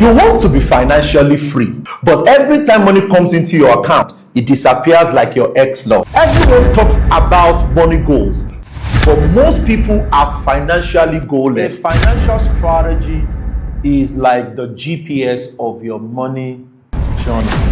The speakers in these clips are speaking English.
You want to be financially free, but every time money comes into your account, it disappears like your ex-love. Everyone talks about money goals, but most people are financially goalless. A financial strategy is like the GPS of your money journey.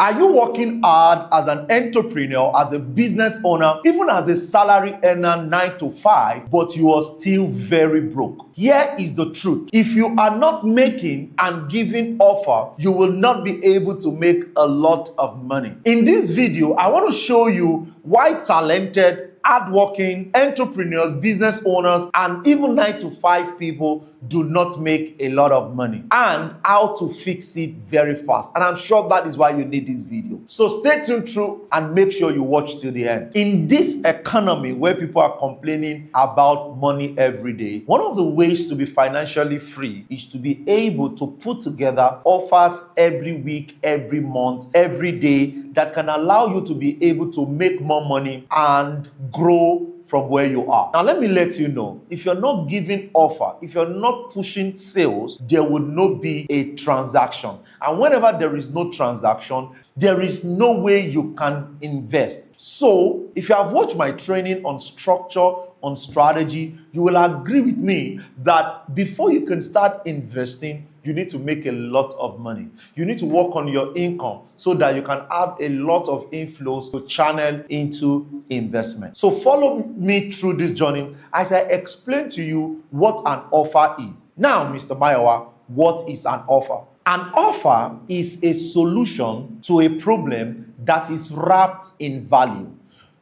Are you working hard as an entrepreneur, as a business owner, even as a salary earner 9 to 5, but you are still very broke? Here is the truth. If you are not making and giving offer, you will not be able to make a lot of money. In this video, I want to show you why talented, hardworking entrepreneurs, business owners, and even 9 to 5 people do not make a lot of money, and how to fix it very fast. And I'm sure that is why you need this video. So stay tuned through and make sure you watch till the end. In this economy where people are complaining about money every day, one of the ways to be financially free is to be able to put together offers every week, every month, every day that can allow you to be able to make more money and grow from where you are. Now, let me let you know, if you're not giving offer, if you're not pushing sales, there will not be a transaction. And whenever there is no transaction, there is no way you can invest. So, if you have watched my training on structure, on strategy, you will agree with me that before you can start investing, you need to make a lot of money. You need to work on your income so that you can have a lot of inflows to channel into investment. So follow me through this journey as I explain to you what an offer is. Now, Mr. Mayowa, what is an offer? An offer is a solution to a problem that is wrapped in value.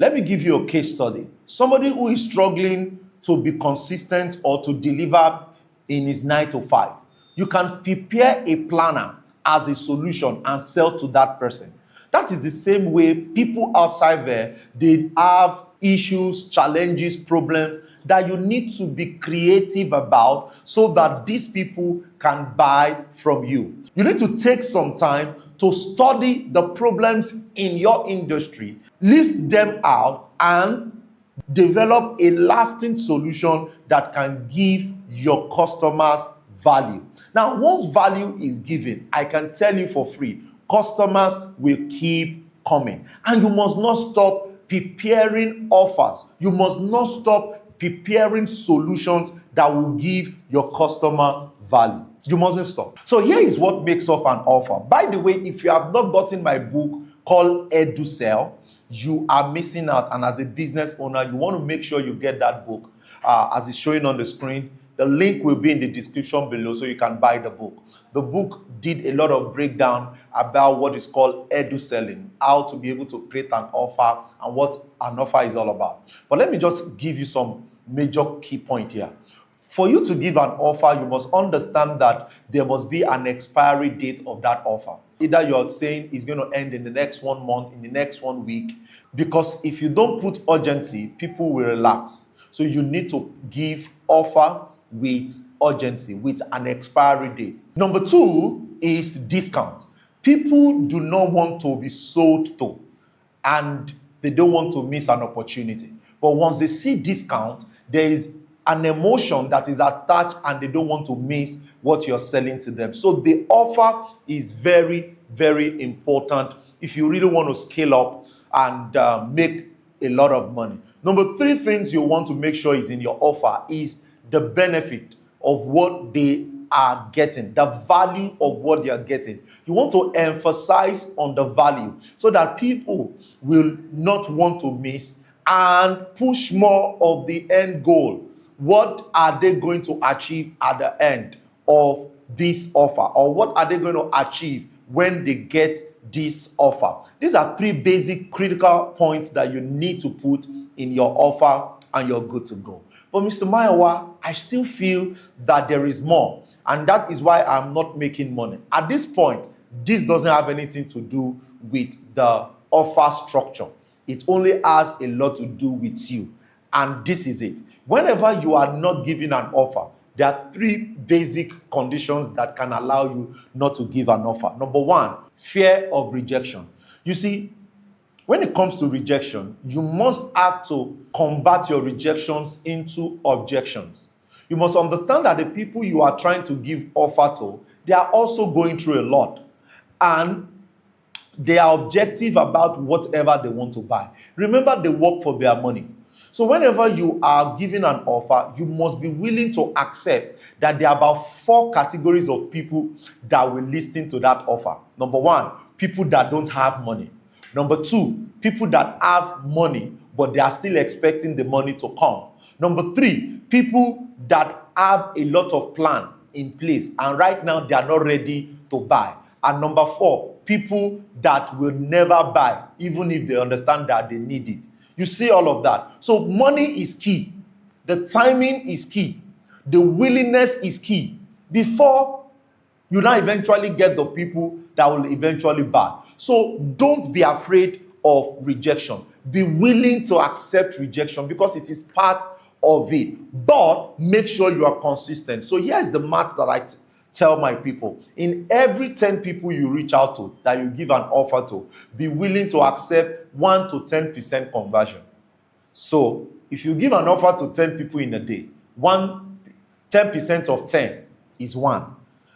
Let me give you a case study. Somebody who is struggling to be consistent or to deliver in his 9 to 5. You can prepare a planner as a solution and sell to that person. That is the same way people outside there, they have issues, challenges, problems that you need to be creative about so that these people can buy from you. You need to take some time to study the problems in your industry, list them out, and develop a lasting solution that can give your customers value. Now, once value is given, I can tell you for free, customers will keep coming. And you must not stop preparing offers. You must not stop preparing solutions that will give your customer value. You mustn't stop. So here is what makes up an offer. By the way, if you have not gotten my book called EduSell, you are missing out. And as a business owner, you want to make sure you get that book as it's showing on the screen. The link will be in the description below so you can buy the book. The book did a lot of breakdown about what is called edu selling, how to be able to create an offer and what an offer is all about. But let me just give you some major key point here. For you to give an offer, you must understand that there must be an expiry date of that offer. Either you're saying it's going to end in the next 1 month, in the next 1 week, because if you don't put urgency, people will relax. So you need to give offer with urgency, with an expiry date. Number 2 is discount. People do not want to be sold to, and they don't want to miss an opportunity. But once they see discount, there is an emotion that is attached and they don't want to miss what you're selling to them. So the offer is very, very important if you really want to scale up and make a lot of money. Number 3 things you want to make sure is in your offer is the benefit of what they are getting, the value of what they are getting. You want to emphasize on the value so that people will not want to miss and push more of the end goal. What are they going to achieve at the end of this offer? Or what are they going to achieve when they get this offer? These are 3 basic critical points that you need to put in your offer and you're good to go. But Mr. Mayowa, I still feel that there is more. And that is why I'm not making money. At this point, this doesn't have anything to do with the offer structure. It only has a lot to do with you. And this is it. Whenever you are not giving an offer, there are 3 basic conditions that can allow you not to give an offer. Number 1, fear of rejection. You see, when it comes to rejection, you must have to convert your rejections into objections. You must understand that the people you are trying to give offer to, they are also going through a lot. And they are objective about whatever they want to buy. Remember, they work for their money. So whenever you are giving an offer, you must be willing to accept that there are about 4 categories of people that will listen to that offer. Number 1, people that don't have money. Number 2, people that have money, but they are still expecting the money to come. Number 3, people that have a lot of plan in place and right now they are not ready to buy. And number 4, people that will never buy, even if they understand that they need it. You see all of that. So money is key. The timing is key. The willingness is key. Before you now eventually get the people that will eventually buy. So don't be afraid of rejection. Be willing to accept rejection because it is part of it. But make sure you are consistent. So here's the math that I tell my people. In every 10 people you reach out to, that you give an offer to, be willing to accept 1 to 10% conversion. So if you give an offer to 10 people in a day, 10% of 10 is 1.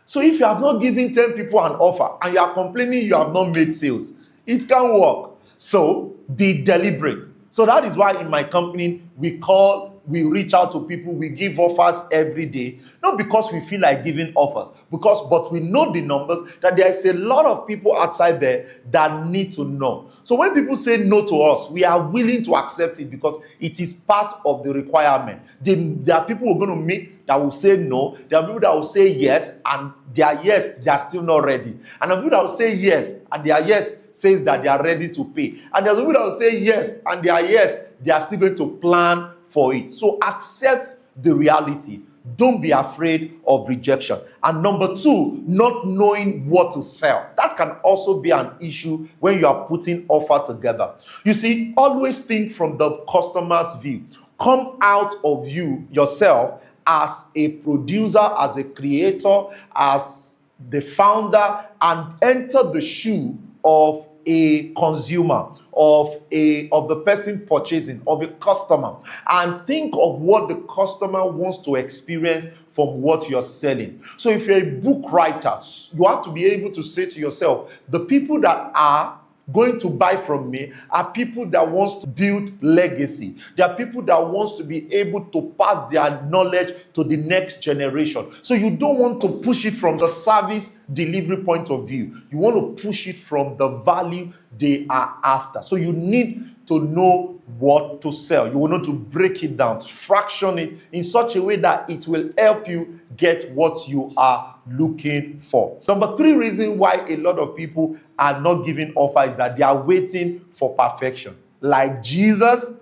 So if you have not given 10 people an offer and you are complaining you have not made sales, it can work. So be deliberate. So that is why in my company, we reach out to people, we give offers every day, not because we feel like giving offers, but we know the numbers, that there is a lot of people outside there that need to know. So when people say no to us, we are willing to accept it because it is part of the requirement. There are people we're going to meet that will say no. There are people that will say yes, and their yes, they are still not ready. And there are people that will say yes, and their yes says that they are ready to pay. And there are people that will say yes, and their yes, they are still going to plan for it. So accept the reality. Don't be afraid of rejection. And number 2, not knowing what to sell. That can also be an issue when you are putting offer together. You see, always think from the customer's view. Come out of you yourself as a producer, as a creator, as the founder, and enter the shoe of a consumer, of the person purchasing, of a customer, and think of what the customer wants to experience from what you're selling. So if you're a book writer, you have to be able to say to yourself, the people that are going to buy from me are people that wants to build legacy. They are people that wants to be able to pass their knowledge to the next generation. So you don't want to push it from the service delivery point of view. You want to push it from the value they are after. So you need to know what to sell. You will know to break it down, fraction it in such a way that it will help you get what you are looking for. Number 3 reason why a lot of people are not giving offers is that they are waiting for perfection. Like Jesus,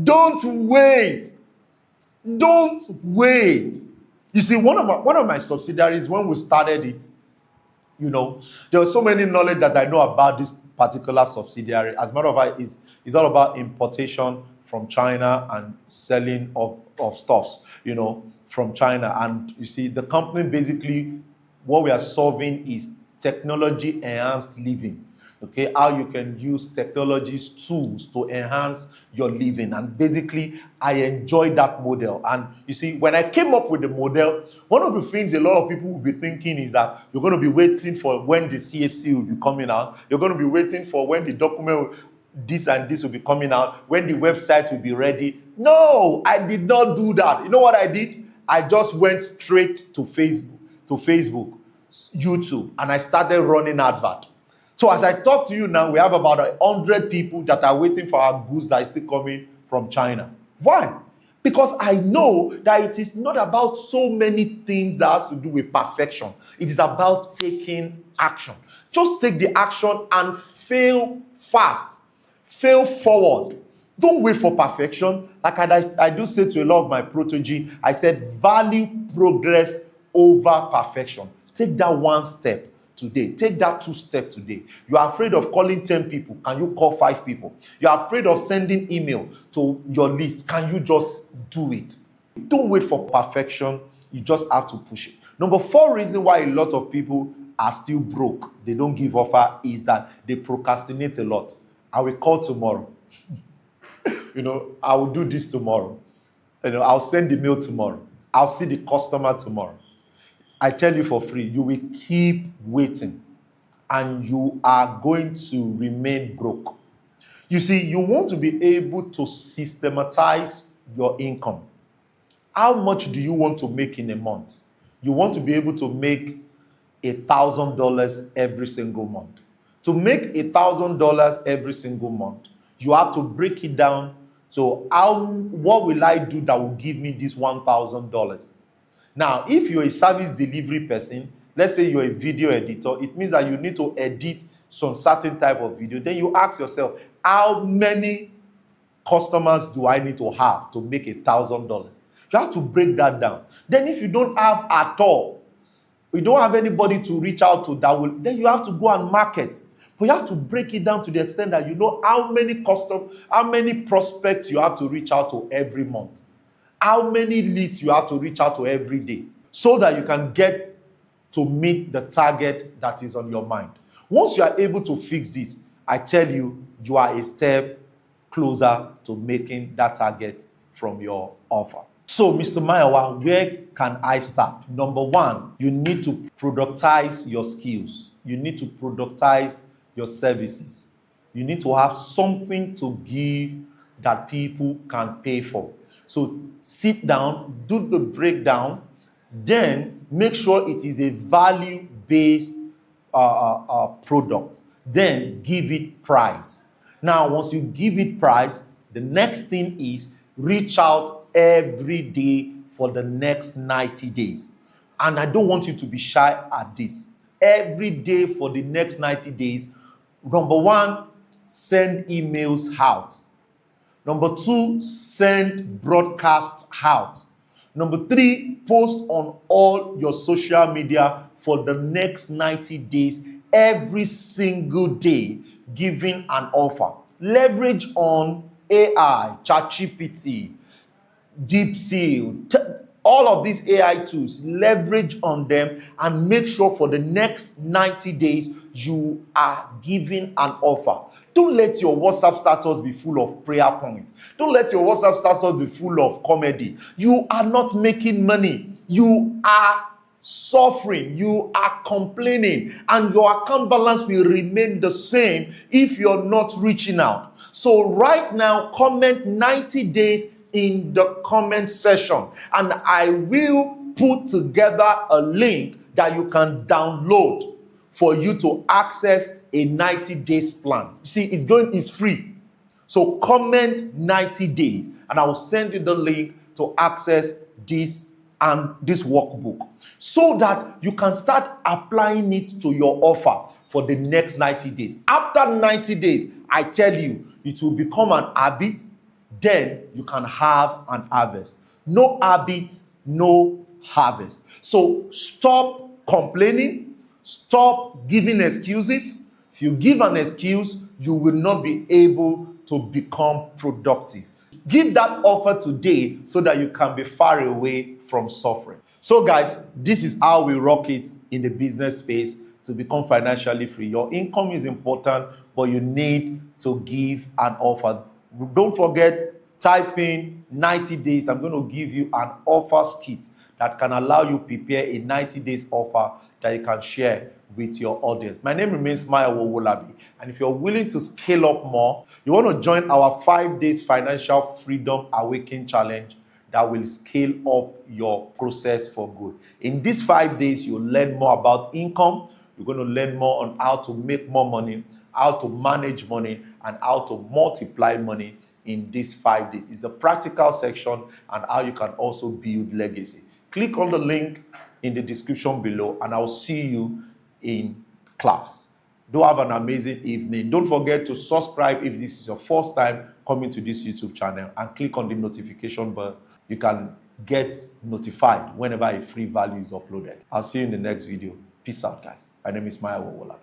don't wait. Don't wait. You see, one of my subsidiaries, when we started it, there was so many knowledge that I know about this particular subsidiary. As a matter of fact, it's all about importation from China and selling of stuffs, from China. And you see, the company basically, what we are solving is technology enhanced living. Okay, how you can use technology's tools to enhance your living. And basically, I enjoy that model. And you see, when I came up with the model, one of the things a lot of people will be thinking is that you're going to be waiting for when the CAC will be coming out. You're going to be waiting for when the document, this and this will be coming out, when the website will be ready. No, I did not do that. You know what I did? I just went straight to Facebook, YouTube, and I started running advert. So as I talk to you now, we have about 100 people that are waiting for our goods that is still coming from China. Why? Because I know that it is not about so many things that has to do with perfection. It is about taking action. Just take the action and fail fast. Fail forward. Don't wait for perfection. Like I do say to a lot of my protege, I said, value progress over perfection. Take that 1 step today. Take that 2 steps today. You are afraid of calling 10 people. Can you call 5 people? You are afraid of sending email to your list. Can you just do it? Don't wait for perfection. You just have to push it. Number 4 reason why a lot of people are still broke, they don't give offer, is that they procrastinate a lot. I will call tomorrow. I will do this tomorrow. I'll send the mail tomorrow. I'll see the customer tomorrow. I tell you for free, you will keep waiting and you are going to remain broke. You see, you want to be able to systematize your income. How much do you want to make in a month? You want to be able to make $1,000 every single month. To make $1,000 every single month, you have to break it down to what will I do that will give me this $1,000? Now, if you're a service delivery person, let's say you're a video editor, it means that you need to edit some certain type of video. Then you ask yourself, how many customers do I need to have to make $1,000? You have to break that down. Then if you don't have at all, you don't have anybody to reach out to then you have to go and market. But you have to break it down to the extent that you know how many prospects you have to reach out to every month, how many leads you have to reach out to every day, so that you can get to meet the target that is on your mind. Once you are able to fix this, I tell you, you are a step closer to making that target from your offer. So, Mr. Mayowa, where can I start? Number one, you need to productize your skills. You need to productize your services. You need to have something to give that people can pay for. So sit down, do the breakdown, then make sure it is a value-based product. Then give it price. Now, once you give it price, the next thing is reach out every day for the next 90 days. And I don't want you to be shy at this. Every day for the next 90 days, number one, send emails out. Number two, send broadcasts out. Number three, post on all your social media for the next 90 days, every single day, giving an offer. Leverage on AI, ChatGPT, DeepSeek, all of these AI tools, leverage on them and make sure for the next 90 days you are giving an offer. Don't let your WhatsApp status be full of prayer points. Don't let your WhatsApp status be full of comedy. You are not making money. You are suffering. You are complaining. And your account balance will remain the same if you're not reaching out. So right now, comment 90 days in the comment section, and I will put together a link that you can download for you to access a 90 days plan. You see, it's free. So comment 90 days and I will send you the link to access this workbook so that you can start applying it to your offer for the next 90 days. After 90 days, I tell you, it will become an habit. Then you can have an harvest. No habit, no harvest. So stop complaining. Stop giving excuses. If you give an excuse, you will not be able to become productive. Give that offer today so that you can be far away from suffering. So guys, this is how we rock it in the business space to become financially free. Your income is important, but you need to give an offer. Don't forget, type in 90 days. I'm going to give you an offer kit that can allow you prepare a 90 days offer that you can share with your audience. My name remains Mayowa Owolabi. And if you're willing to scale up more, you want to join our 5 days financial freedom awakening challenge that will scale up your process for good. In these 5 days, you'll learn more about income. You're going to learn more on how to make more money, how to manage money, and how to multiply money in these 5 days. It's the practical section and how you can also build legacy. Click on the link in the description below and I'll see you in class. Do have an amazing evening. Don't forget to subscribe if this is your first time coming to this YouTube channel, and click on the notification bell. You can get notified whenever a free value is uploaded. I'll see you in the next video. Peace out, guys. My name is Mayowa Owolabi.